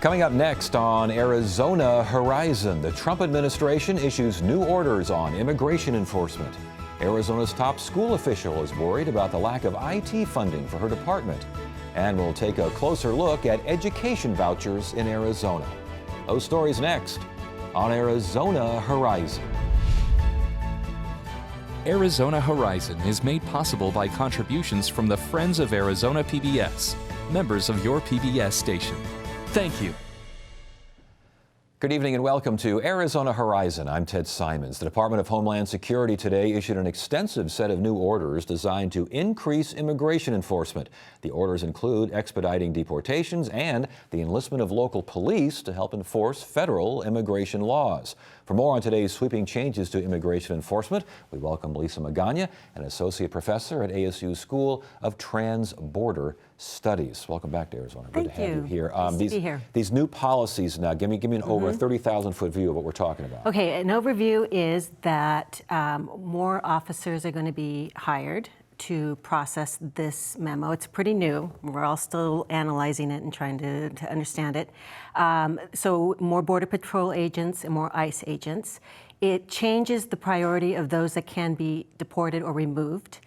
Coming up next on Arizona Horizon, the Trump administration issues new orders on immigration enforcement. Arizona's top school official is worried about the lack of IT funding for her department. And we'll take a closer look at education vouchers in Arizona. Those stories next on Arizona Horizon. Arizona Horizon is made possible by contributions from the Friends of Arizona PBS, members of your PBS station. Thank you. Good evening and welcome to Arizona Horizon. I'm Ted Simons. The Department of Homeland Security today issued an extensive set of new orders designed to increase immigration enforcement. The orders include expediting deportations and the enlistment of local police to help enforce federal immigration laws. For more on today's sweeping changes to immigration enforcement, we welcome Lisa Magana, an associate professor at ASU School of Trans-Border Studies. Welcome back to Arizona. Good to have you here. Nice to be here. These new policies now, give me an over 30,000-foot view of what we're talking about. Okay, an overview is that more officers are going to be hired to process this memo. It's pretty new. We're all still analyzing it and trying to understand it. So more Border Patrol agents and more ICE agents. It changes the priority of those that can be deported or removed.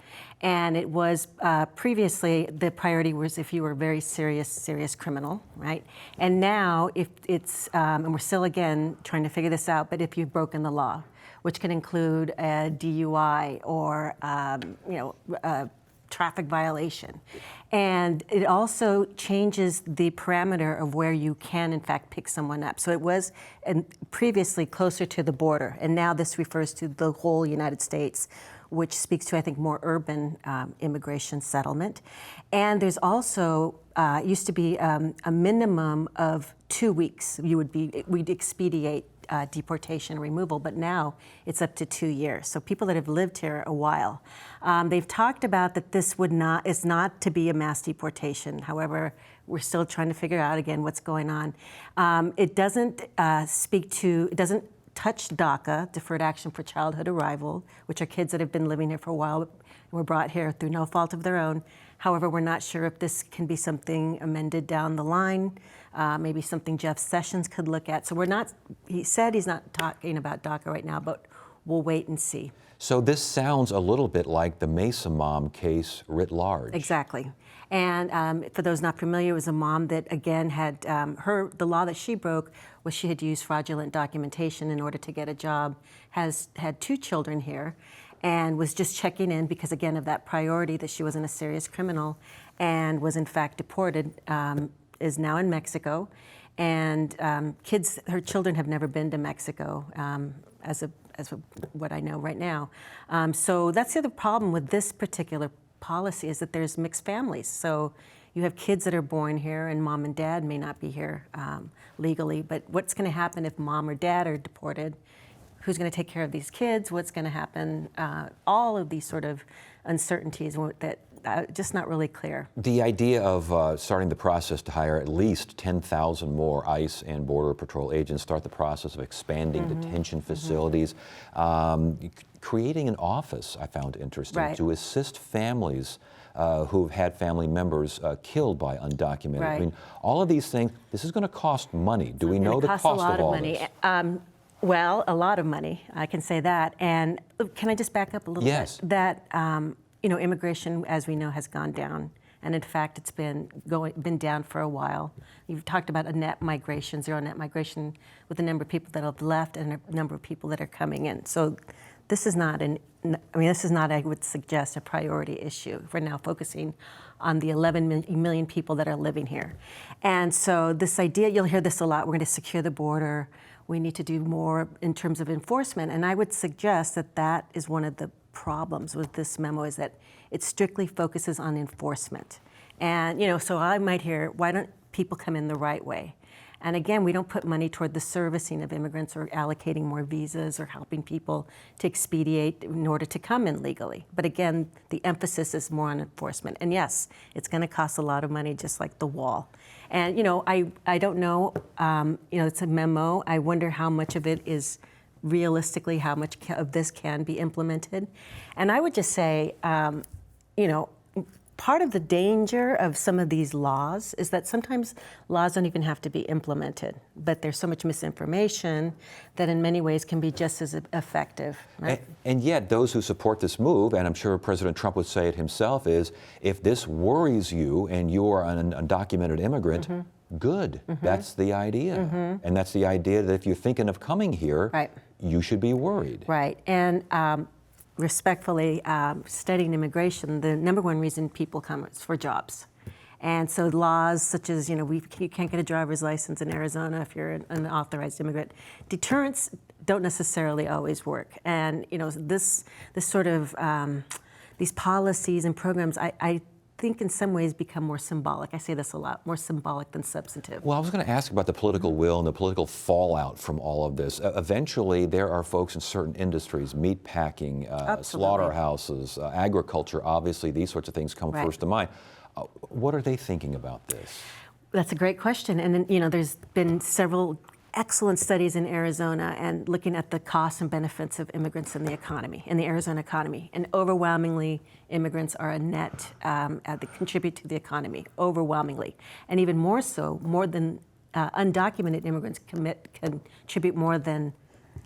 And it was previously, the priority was if you were a very serious criminal, right? And now, if it's, and we're still again trying to figure this out, but if you've broken the law, which can include a DUI or, a traffic violation. And it also changes the parameter of where you can, in fact, pick someone up. So it was previously closer to the border, and now this refers to the whole United States, which speaks to, I think, more urban immigration settlement. And there's also, used to be a minimum of 2 weeks. We'd expedite deportation removal, but now it's up to 2 years. So people that have lived here a while, they've talked about that this is not to be a mass deportation. However, we're still trying to figure out again what's going on. It doesn't it doesn't touch DACA, Deferred Action for Childhood Arrival, which are kids that have been living here for a while and were brought here through no fault of their own. However, we're not sure if this can be something amended down the line, maybe something Jeff Sessions could look at. So he said he's not talking about DACA right now, but we'll wait and see. So this sounds a little bit like the Mesa Mom case writ large. Exactly. And for those not familiar, it was a mom that, again, had the law that she broke was she had used fraudulent documentation in order to get a job, had 2 children here, and was just checking in because, again, of that priority that she wasn't a serious criminal, and was in fact deported, is now in Mexico. And her children have never been to Mexico, as what I know right now. So that's the other problem with this particular policy, is that there's mixed families. So you have kids that are born here and mom and dad may not be here legally, but what's going to happen if mom or dad are deported? Who's going to take care of these kids? What's going to happen? All of these sort of uncertainties that just not really clear. The idea of starting the process to hire at least 10,000 more ICE and Border Patrol agents, start the process of expanding detention facilities, creating an office I found interesting to assist families who've had family members killed by undocumented. I mean, all of these things, this is going to cost money. Do we know the cost of all this? Well, a lot of money, I can say that. And can I just back up a little bit? That, immigration, as we know, has gone down. And in fact, it's been down for a while. You've talked about a net migration, zero net migration, with the number of people that have left and the number of people that are coming in. So this is not I would suggest, a priority issue. We're now focusing on the 11 million people that are living here. And so this idea, you'll hear this a lot, we're going to secure the border. We need to do more in terms of enforcement. And I would suggest that is one of the problems with this memo, is that it strictly focuses on enforcement. And, so I might hear, why don't people come in the right way? And again, we don't put money toward the servicing of immigrants or allocating more visas or helping people to expedite in order to come in legally. But again, the emphasis is more on enforcement. And yes, it's going to cost a lot of money, just like the wall. And, I don't know, it's a memo. I wonder how much of it is realistically, how much of this can be implemented. And I would just say, part of the danger of some of these laws is that sometimes laws don't even have to be implemented, but there's so much misinformation that in many ways can be just as effective. Right? And yet those who support this move, and I'm sure President Trump would say it himself, is if this worries you and you are an undocumented immigrant, good. That's the idea. And that's the idea that if you're thinking of coming here, Right. you should be worried. Right. And respectfully, studying immigration, the number one reason people come is for jobs. And so laws such as, you can't get a driver's license in Arizona if you're an authorized immigrant. Deterrents don't necessarily always work. And, this sort of, these policies and programs, I think in some ways become more symbolic. I say this a lot, more symbolic than substantive. Well, I was going to ask about the political will and the political fallout from all of this. Eventually, there are folks in certain industries, meat packing, slaughterhouses, agriculture, obviously, these sorts of things come first to mind. What are they thinking about this? That's a great question. And then, there's been several excellent studies in Arizona and looking at the costs and benefits of immigrants in the economy, in the Arizona economy. And overwhelmingly, immigrants are a net, they contribute to the economy, overwhelmingly. And even more so, more than undocumented immigrants contribute more than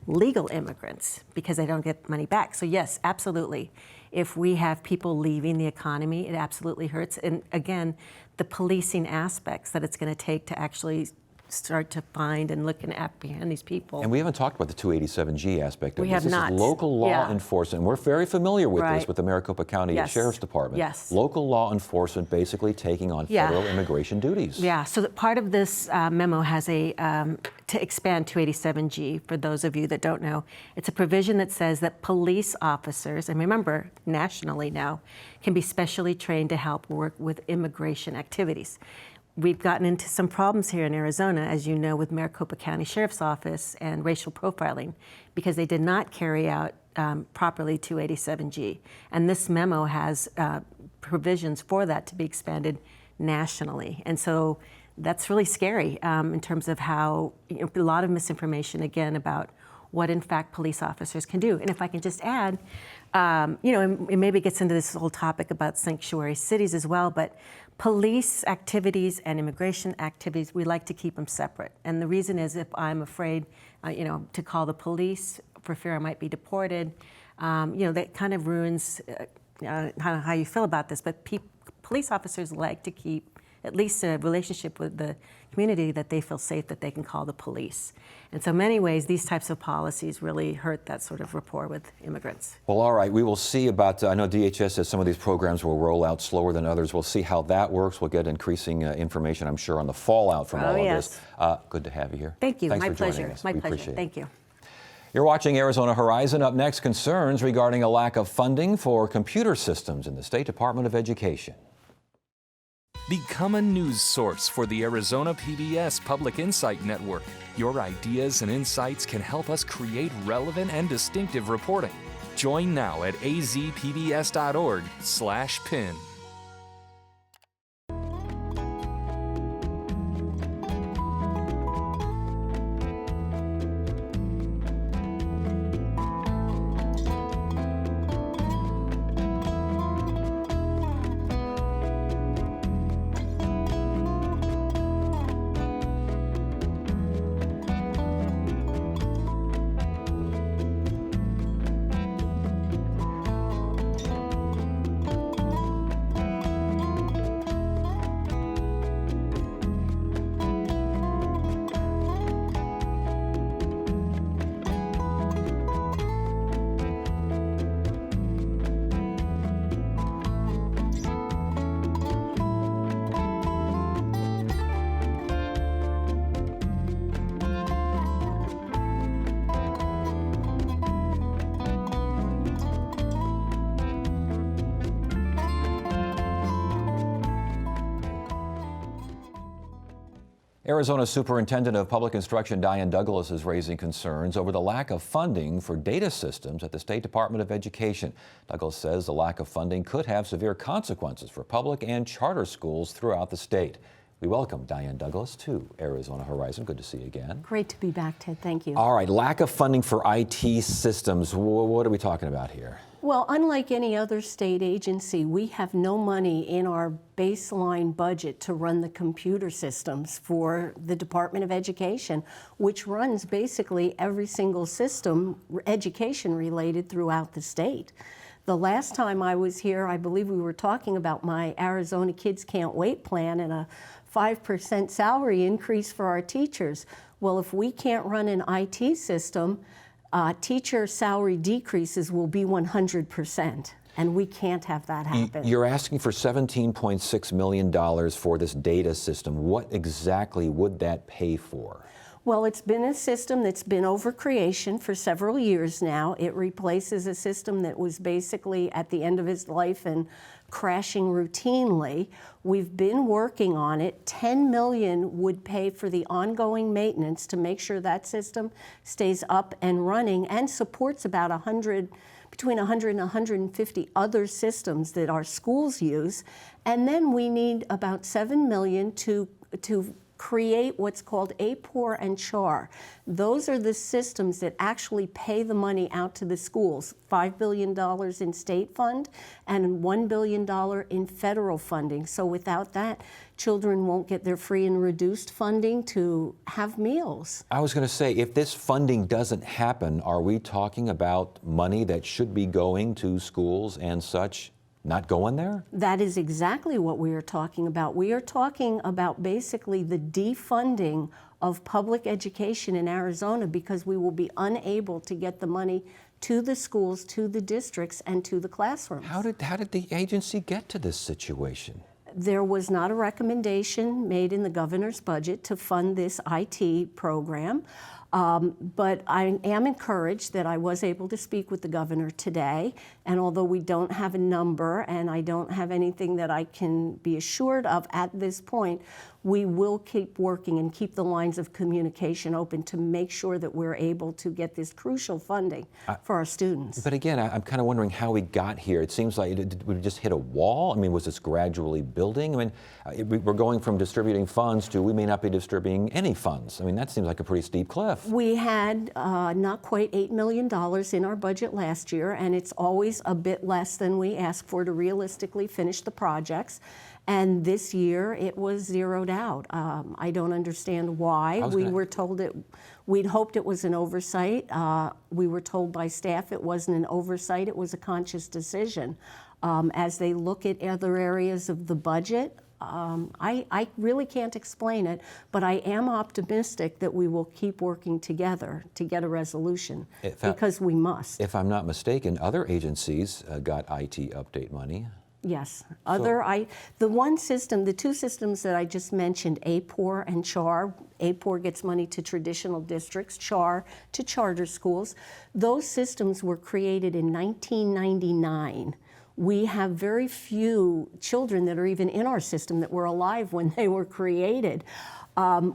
legal immigrants because they don't get money back. So yes, absolutely. If we have people leaving the economy, it absolutely hurts. And again, the policing aspects that it's going to take to actually start to find and look and apprehend these people. And we haven't talked about the 287G aspect of We this. have This not. is local law Yeah. enforcement. We're very familiar with this Right. with the Maricopa County Yes. Sheriff's Department. Yes. Local law enforcement basically taking on Yeah. federal immigration duties. Yeah, so that part of this memo has a, to expand 287G, for those of you that don't know, it's a provision that says that police officers, and remember, nationally now, can be specially trained to help work with immigration activities. We've gotten into some problems here in Arizona, as you know, with Maricopa County Sheriff's Office and racial profiling, because they did not carry out properly 287G. And this memo has provisions for that to be expanded nationally. And so that's really scary in terms of how, a lot of misinformation, again, about what in fact police officers can do. And if I can just add, it maybe gets into this whole topic about sanctuary cities as well, but police activities and immigration activities, we like to keep them separate. And the reason is if I'm afraid, to call the police for fear I might be deported, that kind of ruins how you feel about this. But police officers like to keep at least a relationship with the community that they feel safe that they can call the police. And so in many ways, these types of policies really hurt that sort of rapport with immigrants. Well, all right, we will see about, I know DHS says some of these programs will roll out slower than others. We'll see how that works. We'll get increasing information, I'm sure, on the fallout from all of this. Good to have you here. Thank you. Thanks My for joining pleasure. us. My We pleasure. appreciate it. Thank you. You're watching Arizona Horizon. Up next, concerns regarding a lack of funding for computer systems in the State Department of Education. Become a news source for the Arizona PBS Public Insight Network. Your ideas and insights can help us create relevant and distinctive reporting. Join now at azpbs.org/pin. Arizona Superintendent of Public Instruction Diane Douglas is raising concerns over the lack of funding for data systems at the State Department of Education. Douglas says the lack of funding could have severe consequences for public and charter schools throughout the state. We welcome Diane Douglas to Arizona Horizon. Good to see you again. Great to be back, Ted. Thank you. All right, lack of funding for IT systems. What are we talking about here? Well, unlike any other state agency, we have no money in our baseline budget to run the computer systems for the Department of Education, which runs basically every single system education related throughout the state. The last time I was here, I believe we were talking about my Arizona Kids Can't Wait plan and a 5% salary increase for our teachers. Well, if we can't run an IT system, teacher salary decreases will be 100%, and we can't have that happen. You're asking for $17.6 million for this data system. What exactly would that pay for? Well, it's been a system that's been over creation for several years now. It replaces a system that was basically at the end of its life and crashing routinely. We've been working on it. $10 million would pay for the ongoing maintenance to make sure that system stays up and running and supports about between 100 and 150 other systems that our schools use. And then we need about $7 million to create what's called APOR and CHAR. Those are the systems that actually pay the money out to the schools, $5 billion in state fund and $1 billion in federal funding. So without that, children won't get their free and reduced funding to have meals. I was going to say, if this funding doesn't happen, are we talking about money that should be going to schools and such not going there? That is exactly what we are talking about. We are talking about basically the defunding of public education in Arizona because we will be unable to get the money to the schools, to the districts, and to the classrooms. How did the agency get to this situation? There was not a recommendation made in the governor's budget to fund this IT program. But I am encouraged that I was able to speak with the governor today, and although we don't have a number and I don't have anything that I can be assured of at this point, we will keep working and keep the lines of communication open to make sure that we're able to get this crucial funding for our students. But again, I'm kind of wondering how we got here. It seems like we just hit a wall. I mean, was this gradually building? I mean, we're going from distributing funds to we may not be distributing any funds. I mean, that seems like a pretty steep cliff. We had not quite $8 million in our budget last year, and it's always a bit less than we ask for to realistically finish the projects. And this year, it was zeroed out. I don't understand why. Were told we'd hoped it was an oversight. We were told by staff it wasn't an oversight, it was a conscious decision. As they look at other areas of the budget, I really can't explain it, but I am optimistic that we will keep working together to get a resolution, because we must. If I'm not mistaken, other agencies got IT update money. Yes. The two systems that I just mentioned, APOR and CHAR. APOR gets money to traditional districts, CHAR to charter schools. Those systems were created in 1999. We have very few children that are even in our system that were alive when they were created.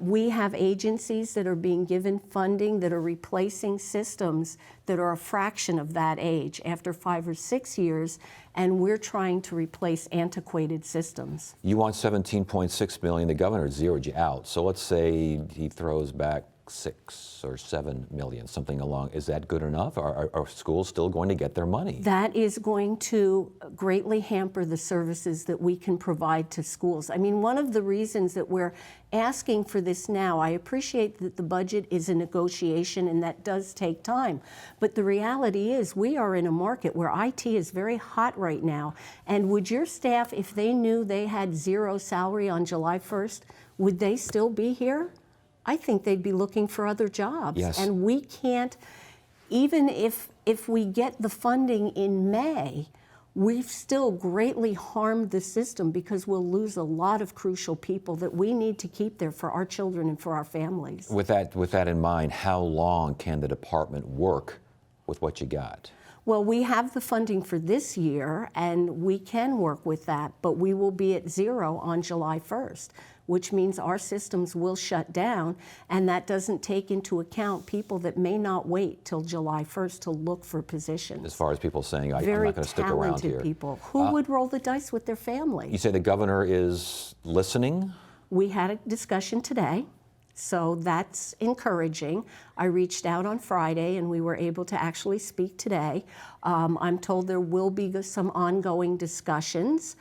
We have agencies that are being given funding that are replacing systems that are a fraction of that age after 5 or 6 years, and we're trying to replace antiquated systems. You want $17.6 million. The governor zeroed you out. So let's say he throws back 6 or 7 million, something along. Is that good enough? Are schools still going to get their money? That is going to greatly hamper the services that we can provide to schools. I mean, one of the reasons that we're asking for this now, I appreciate that the budget is a negotiation and that does take time, but the reality is we are in a market where IT is very hot right now. And would your staff, if they knew they had zero salary on July 1st, would they still be here? I think they'd be looking for other jobs. Yes. And we can't, even if we get the funding in May, we've still greatly harmed the system because we'll lose a lot of crucial people that we need to keep there for our children and for our families. With that in mind, how long can the department work with what you got? Well, we have the funding for this year, and we can work with that, but we will be at zero on July 1st, which means our systems will shut down, and that doesn't take into account people that may not wait till July 1st to look for positions. As far as people saying, I'm not going to stick around here. Very talented people. Who would roll the dice with their family? You say the governor is listening? We had a discussion today. So that's encouraging. I reached out on Friday and we were able to actually speak today. I'm told there will be some ongoing discussions,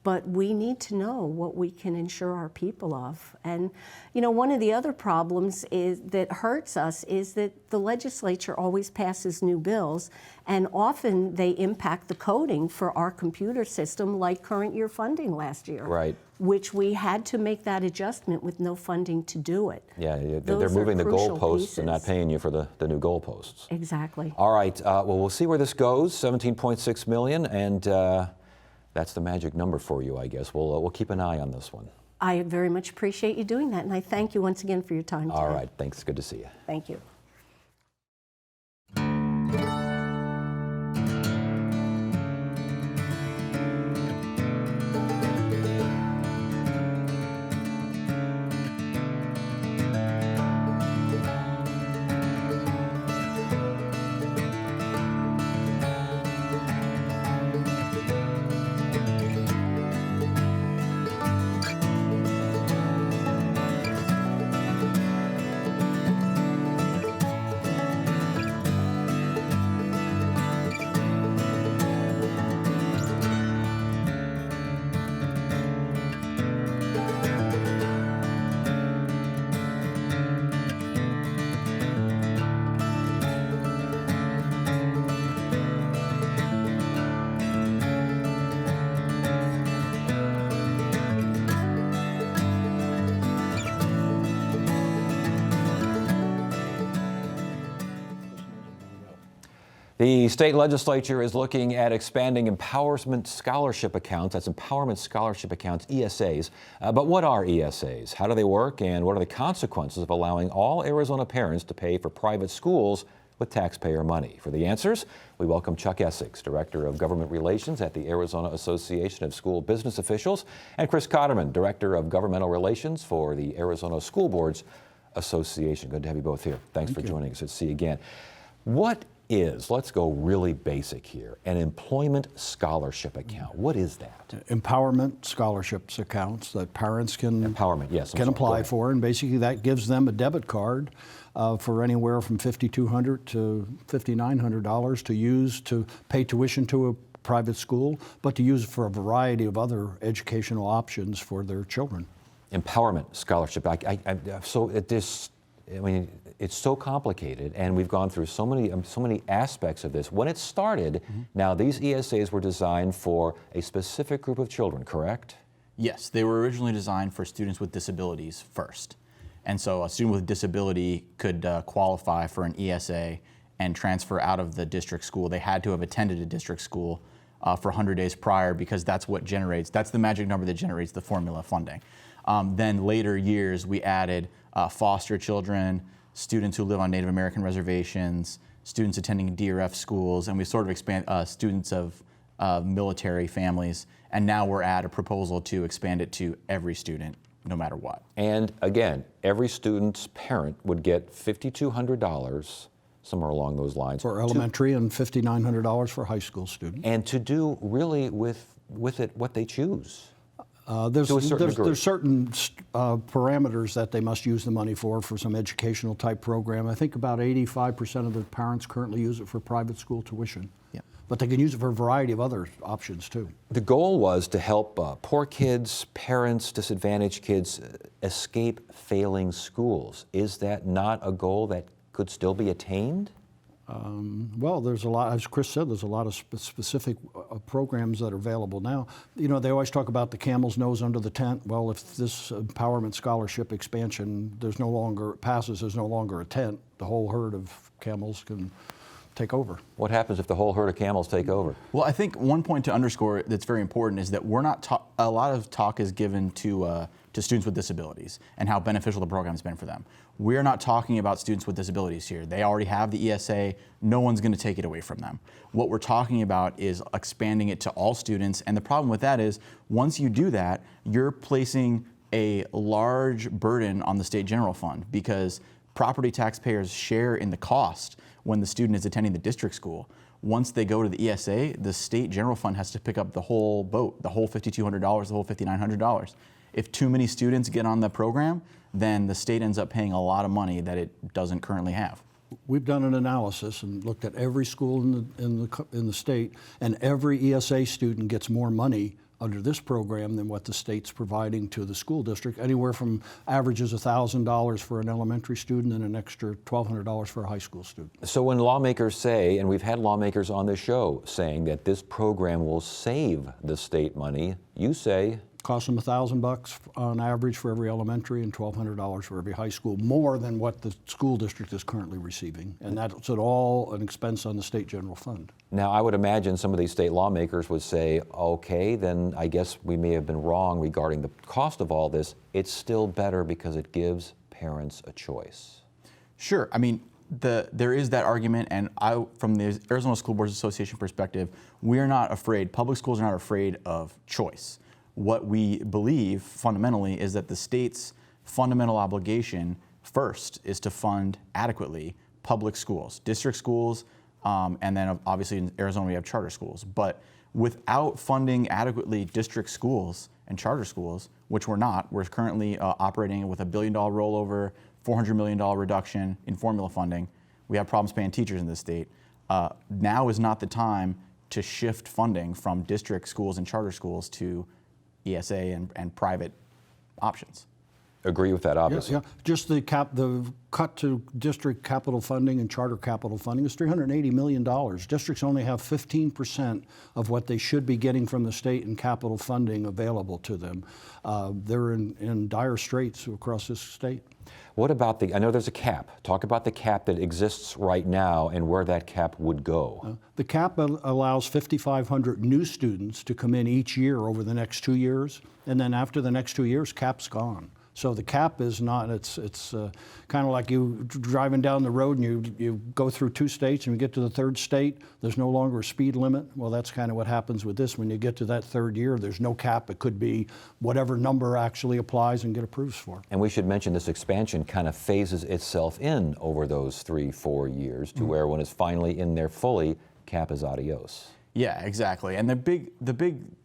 but we need to know what we can insure our people of. And you know, one of the other problems that hurts us is that the legislature always passes new bills, and often they impact the coding for our computer system, like current year funding last year. Right. Which we had to make that adjustment with no funding to do it. Yeah, they're Those moving are the crucial goalposts and not pieces. paying you for the new goalposts. Exactly. All right, well, we'll see where this goes, 17.6 million, and that's the magic number for you, I guess. We'll keep an eye on this one. I very much appreciate you doing that, and I thank you once again for your time today. All right, thanks. Good to see you. Thank you. The state legislature is looking at expanding empowerment scholarship accounts. That's empowerment scholarship accounts, ESAs. But what are ESAs? How do they work? And what are the consequences of allowing all Arizona parents to pay for private schools with taxpayer money? For the answers, we welcome Chuck Essex, Director of Government Relations at the Arizona Association of School Business Officials, and Chris Cotterman, Director of Governmental Relations for the Arizona School Boards Association. Good to have you both here. Thanks for joining us. Good to see you again. What is, let's go really basic here, an employment scholarship account? What is that? Empowerment scholarships accounts that parents can Empowerment, yes. I'm can sorry. Go apply ahead. for, and basically that gives them a debit card for anywhere from $5,200 to $5,900 to use to pay tuition to a private school, but to use it for a variety of other educational options for their children. Empowerment scholarship. It's so complicated, and we've gone through so many aspects of this. When it started, now these ESAs were designed for a specific group of children, correct? Yes, they were originally designed for students with disabilities first. And so a student with disability could qualify for an ESA and transfer out of the district school. They had to have attended a district school for 100 days prior, because that's the magic number that generates the formula funding. Then later years, we added foster children, students who live on Native American reservations, students attending DRF schools, and we sort of expand students of military families. And now we're at a proposal to expand it to every student, no matter what. And again, every student's parent would get $5,200, somewhere along those lines. For elementary and $5,900 for high school students. And to do really with it what they choose. There's to a certain degree. there's certain parameters that they must use the money for some educational type program. I think about 85% of the parents currently use it for private school tuition. Yeah. But they can use it for a variety of other options too. The goal was to help poor kids, parents, disadvantaged kids escape failing schools. Is that not a goal that could still be attained? Well, there's a lot, as Chris said, there's a lot of specific programs that are available now. You know, they always talk about the camel's nose under the tent. Well, if this empowerment scholarship expansion there's no longer a tent, the whole herd of camels can take over. What happens if the whole herd of camels take over? Well, I think one point to underscore that's very important is that we're not a lot of talk is given to students with disabilities and how beneficial the program has been for them. We're not talking about students with disabilities here. They already have the ESA. No one's going to take it away from them. What we're talking about is expanding it to all students, and the problem with that is once you do that, you're placing a large burden on the state general fund, because property taxpayers share in the cost when the student is attending the district school. Once they go to the ESA, the state general fund has to pick up the whole boat, the whole $5,200, the whole $5,900. If too many students get on the program, then the state ends up paying a lot of money that it doesn't currently have. We've done an analysis and looked at every school in the state, and every ESA student gets more money under this program than what the state's providing to the school district, anywhere from averages $1,000 for an elementary student and an extra $1,200 for a high school student. So when lawmakers say, and we've had lawmakers on the show saying that this program will save the state money, you say Costs them $1,000 on average for every elementary and $1,200 for every high school, more than what the school district is currently receiving. And that's at all an expense on the state general fund. Now, I would imagine some of these state lawmakers would say, okay, then I guess we may have been wrong regarding the cost of all this. It's still better because it gives parents a choice. Sure. I mean, there is that argument, and from the Arizona School Boards Association perspective, we're not afraid, public schools are not afraid of choice. What we believe fundamentally is that the state's fundamental obligation first is to fund adequately public schools, district schools, and then obviously in Arizona we have charter schools. But without funding adequately district schools and charter schools, which we're not, we're currently operating with $1 billion rollover, $400 million reduction in formula funding. We have problems paying teachers in this state. Now is not the time to shift funding from district schools and charter schools to ESA and private options. Agree with that, obviously. Yeah. Just the cut to district capital funding and charter capital funding is $380 million. Districts only have 15% of what they should be getting from the state in capital funding available to them. They're in dire straits across this state. What about I know there's a cap. Talk about the cap that exists right now and where that cap would go. The cap allows 5,500 new students to come in each year over the next 2 years, and then after the next 2 years, cap's gone. So the cap is not, it's kind of like you driving down the road and you go through 2 states and you get to the 3rd state, there's no longer a speed limit. Well, that's kind of what happens with this. When you get to that 3rd year, there's no cap. It could be whatever number actually applies and get approved for. And we should mention this expansion kind of phases itself in over those 3-4 years to where when it's finally in there fully, cap is adios. Yeah, exactly. And the big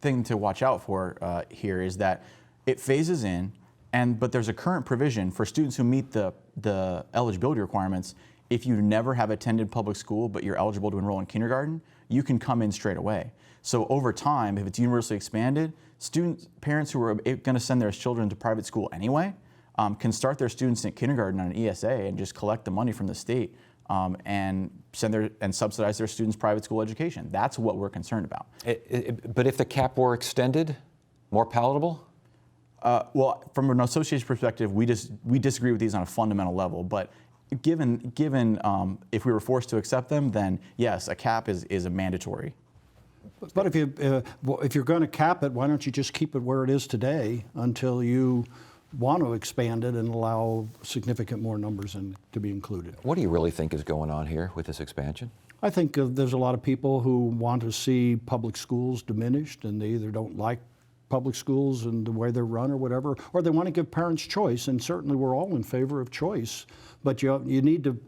thing to watch out for here is that it phases in, but there's a current provision for students who meet the eligibility requirements. If you never have attended public school but you're eligible to enroll in kindergarten, you can come in straight away. So over time, if it's universally expanded, parents who are going to send their children to private school anyway can start their students in kindergarten on an ESA and just collect the money from the state and subsidize their students' private school education. That's what we're concerned about. But if the cap were extended, more palatable? Well, from an association perspective, we disagree with these on a fundamental level. But given if we were forced to accept them, then yes, a cap is a mandatory. But if you're going to cap it, why don't you just keep it where it is today until you want to expand it and allow significant more numbers to be included? What do you really think is going on here with this expansion? I think there's a lot of people who want to see public schools diminished, and they either don't like public schools and the way they're run or whatever, or they want to give parents choice, and certainly we're all in favor of choice, but you need to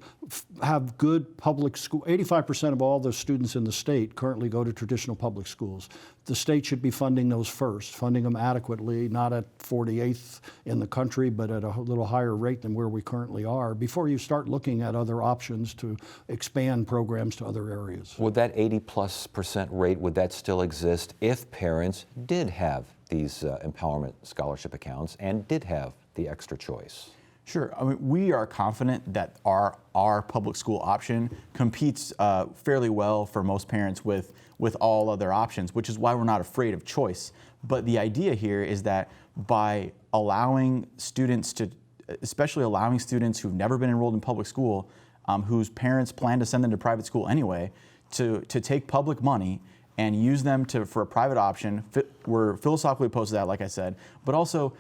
have good public school. 85% of all the students in the state currently go to traditional public schools. The state should be funding those first, funding them adequately, not at 48th in the country, but at a little higher rate than where we currently are, before you start looking at other options to expand programs to other areas. Would that 80+% rate, would that still exist if parents did have these empowerment scholarship accounts and did have the extra choice? Sure. I mean, we are confident that our public school option competes fairly well for most parents with all other options, which is why we're not afraid of choice. But the idea here is that by allowing students especially allowing students who've never been enrolled in public school, whose parents plan to send them to private school anyway, to take public money and use them for a private option. We're philosophically opposed to that, like I said, but also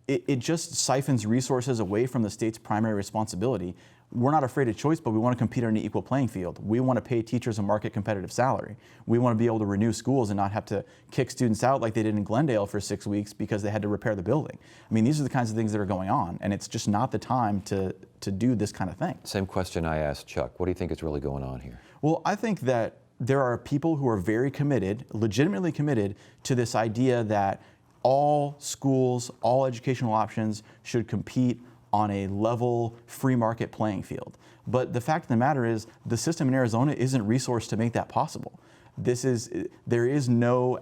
it just siphons resources away from the state's primary responsibility. We're not afraid of choice, but we want to compete on an equal playing field. We want to pay teachers a market competitive salary. We want to be able to renew schools and not have to kick students out like they did in Glendale for 6 weeks because they had to repair the building. I mean, these are the kinds of things that are going on, and it's just not the time to do this kind of thing. Same question I asked Chuck. What do you think is really going on here? Well, I think that there are people who are very committed, legitimately committed, to this idea that all schools, all educational options should compete on a level free market playing field. But the fact of the matter is the system in Arizona isn't resourced to make that possible. There is no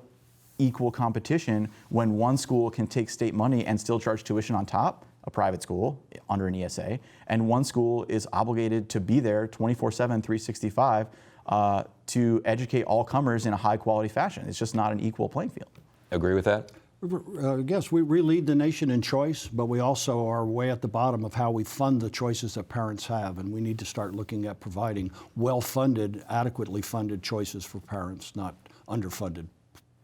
equal competition when one school can take state money and still charge tuition on top, a private school under an ESA, and one school is obligated to be there 24/7, 365 to educate all comers in a high quality fashion. It's just not an equal playing field. Agree with that? Yes, we lead the nation in choice, but we also are way at the bottom of how we fund the choices that parents have, and we need to start looking at providing well-funded, adequately funded choices for parents, not underfunded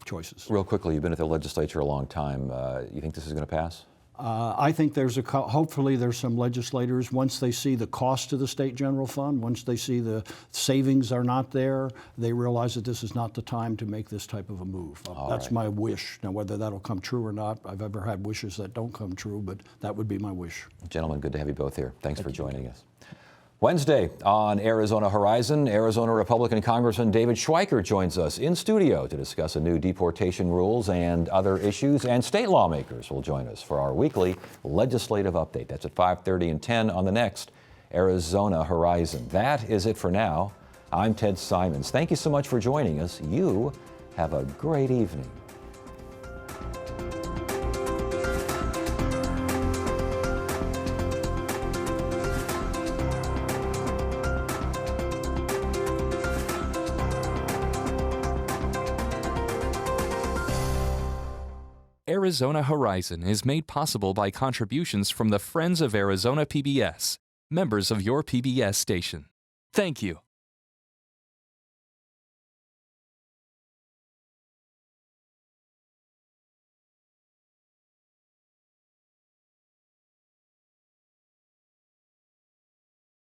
choices. Real quickly, you've been at the legislature a long time. You think this is going to pass? I think hopefully there's some legislators, once they see the cost to the state general fund, once they see the savings are not there, they realize that this is not the time to make this type of a move. That's my wish. Now, whether that'll come true or not, I've ever had wishes that don't come true, but that would be my wish. Gentlemen, good to have you both here. Thanks for joining us. Wednesday on Arizona Horizon, Arizona Republican Congressman David Schweiker joins us in studio to discuss a new deportation rules and other issues, and state lawmakers will join us for our weekly legislative update. That's at 5:30 and 10 on the next Arizona Horizon. That is it for now. I'm Ted Simons. Thank you so much for joining us. You have a great evening. Arizona Horizon is made possible by contributions from the Friends of Arizona PBS, members of your PBS station. Thank you.